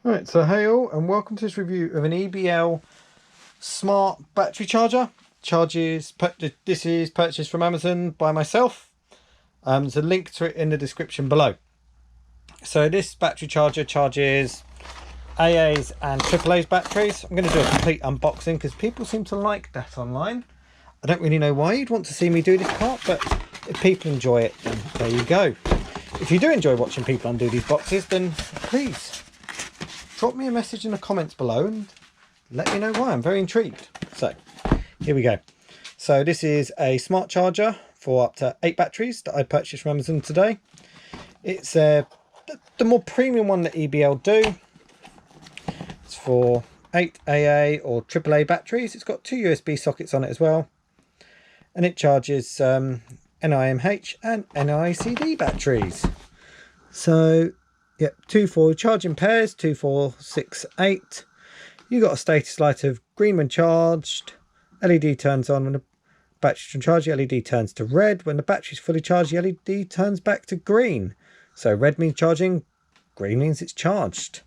Right, so hey all, and welcome to this review of an EBL smart battery charger. This is purchased from Amazon by myself. There's a link to it in the description below. So this battery charger charges AA's and AAA's batteries. I'm going to do a complete unboxing because people seem to like that online. I don't really know why you'd want to see me do this part, but if people enjoy it, then there you go. If you do enjoy watching people undo these boxes, then please drop me a message in the comments below and let me know why. I'm very intrigued. So here we go. So this is a smart charger for up to 8 batteries that I purchased from Amazon today. It's the more premium one that EBL do. It's for 8 AA or AAA batteries. It's got 2 USB sockets on it as well, and it charges NIMH and NICD batteries. So yep, 2 4 charging pairs, 2 4 6 8. You got a status light of green when charged. LED turns on when the battery's charged. The LED turns to red. When the battery's fully charged, the LED turns back to green. So red means charging, green means it's charged.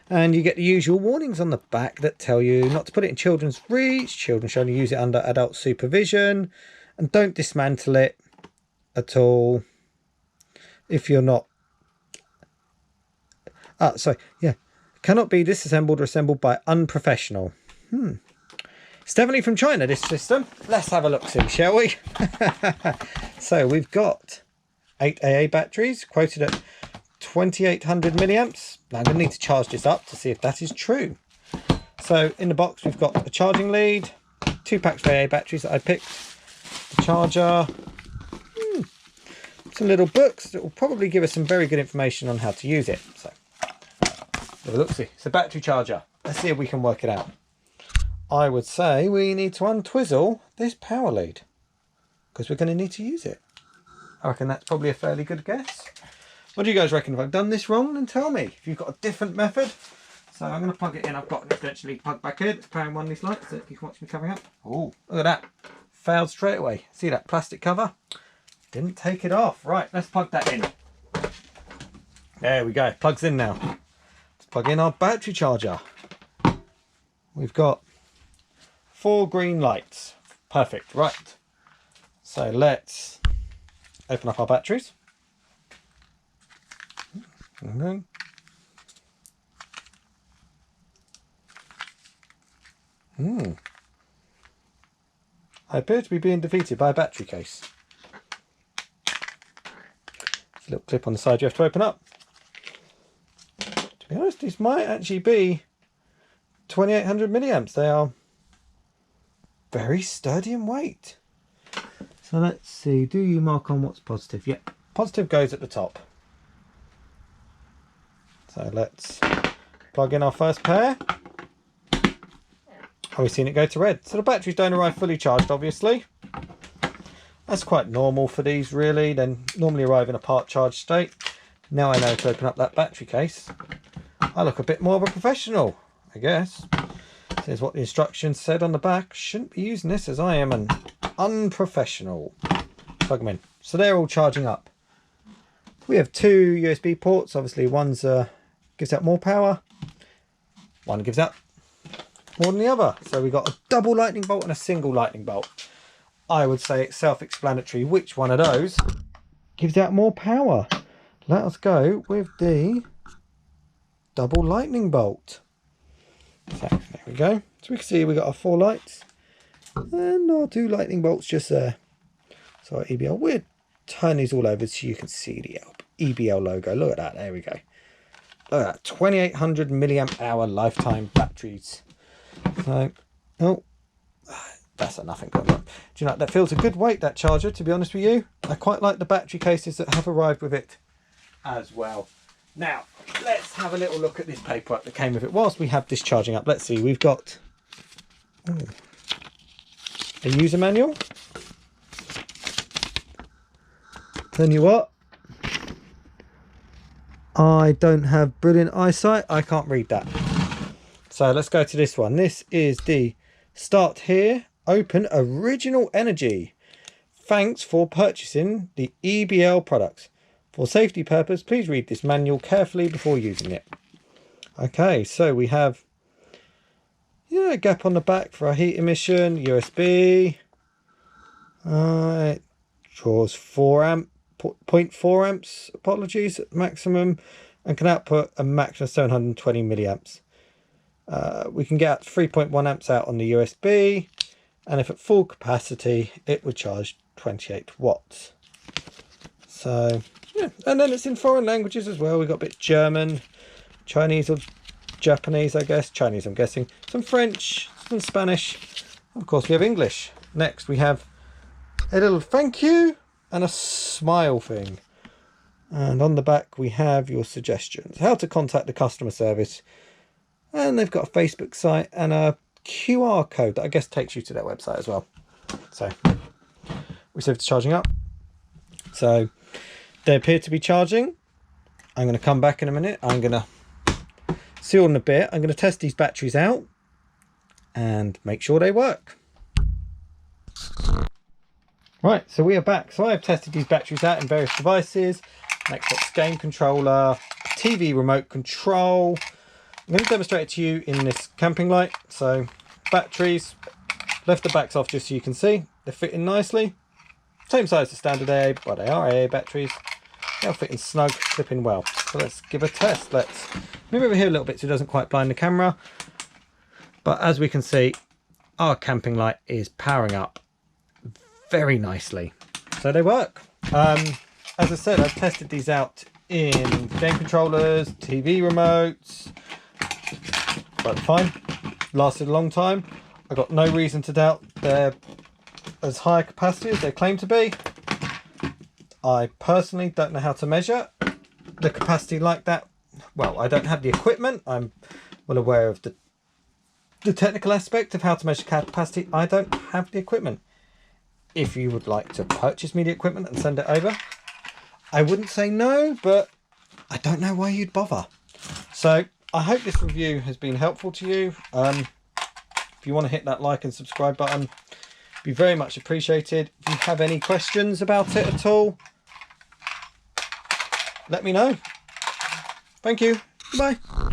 And you get the usual warnings on the back that tell you not to put it in children's reach. Children should only use it under adult supervision, and don't dismantle it at all if you're not. Cannot be disassembled or assembled by unprofessional. It's definitely from China, this system. Let's have a look see, shall we? So we've got 8 AA batteries quoted at 2800 milliamps. Now I'm going to need to charge this up to see if that is true. So in the box we've got a charging lead, 2 packs of AA batteries that I picked, the charger, some little books that will probably give us some very good information on how to use it. So have a look see. It's a battery charger. Let's see if we can work it out. I would say we need to untwizzle this power lead because we're going to need to use it. I reckon that's probably a fairly good guess. What do you guys reckon? If I've done this wrong, then tell me. If you've got a different method. So I'm going to plug it in. I've got it essentially plugged back in. It's powering one of these lights so you can watch me coming up. Oh, look at that. Failed straight away. See that plastic cover? Didn't take it off. Right, let's plug that in. There we go. Plugs in now. Let's plug in our battery charger. We've got 4 green lights. Perfect. Right. So let's open up our batteries. Okay. I appear to be being defeated by a battery case. There's a little clip on the side you have to open up. To be honest, these might actually be 2800 milliamps. They are very sturdy in weight. So let's see, do you mark on what's positive? Yep, positive goes at the top. So let's plug in our first pair. Oh, we've seen it go to red. So the batteries don't arrive fully charged, obviously. That's quite normal for these, really. They normally arrive in a part charged state. Now I know to open up that battery case. I look a bit more of a professional, I guess. Here's what the instructions said on the back. Shouldn't be using this as I am an unprofessional. Plug them in. So they're all charging up. We have 2 USB ports. Obviously one's gives out more power. One gives out more than the other. So we've got a double lightning bolt and a single lightning bolt. I would say it's self-explanatory which one of those gives out more power. Let us go with the double lightning bolt. So there we go. So we can see we got our 4 lights and our 2 lightning bolts just there. So our EBL, we'll turn these all over so you can see the EBL logo. Look at that. There we go. Look at that. 2800 milliamp hour lifetime batteries. So, oh, that's a nothing problem. Do you know, that feels a good weight, that charger, to be honest with you. I quite like the battery cases that have arrived with it as well. Now, let's have a little look at this paperwork that came with it whilst we have this charging up. Let's see, we've got a user manual. Tell you what, I don't have brilliant eyesight. I can't read that. So let's go to this one. This is the Start Here, Open Original Energy. Thanks for purchasing the EBL products. For safety purpose, please read this manual carefully before using it. Okay, so we have a gap on the back for our heat emission, USB. It draws 0.4 amps, apologies, at maximum, and can output a maximum of 720 milliamps. We can get 3.1 amps out on the USB, and if at full capacity it would charge 28 watts. So yeah, and then it's in foreign languages as well. We've got a bit German, Chinese, or Japanese, I guess. Chinese, I'm guessing. Some French, some Spanish. Of course, we have English. Next, we have a little thank you and a smile thing. And on the back, we have your suggestions. How to contact the customer service. And they've got a Facebook site and a QR code that I guess takes you to their website as well. So, we see if it's charging up. So, they appear to be charging. I'm going to come back in a minute. I'm going to see all in a bit. I'm going to test these batteries out and make sure they work. Right, so we are back. So I've tested these batteries out in various devices. An Xbox game controller, TV remote control. I'm going to demonstrate it to you in this camping light. So batteries, left the backs off just so you can see. They're fitting nicely. Same size as standard AA, but they are AA batteries. They'll fit in snug, clip in well. So let's give a test. Let's move over here a little bit so it doesn't quite blind the camera. But as we can see, our camping light is powering up very nicely. So they work. As I said, I've tested these out in game controllers, TV remotes. Worked fine. Lasted a long time. I got no reason to doubt they're as high capacity as they claim to be. I personally don't know how to measure the capacity like that. Well, I don't have the equipment. I'm well aware of the technical aspect of how to measure capacity. I don't have the equipment. If you would like to purchase me the equipment and send it over, I wouldn't say no, but I don't know why you'd bother. So I hope this review has been helpful to you. If you want to hit that like and subscribe button, it'd be very much appreciated. If you have any questions about it at all, let me know. Thank you. Goodbye.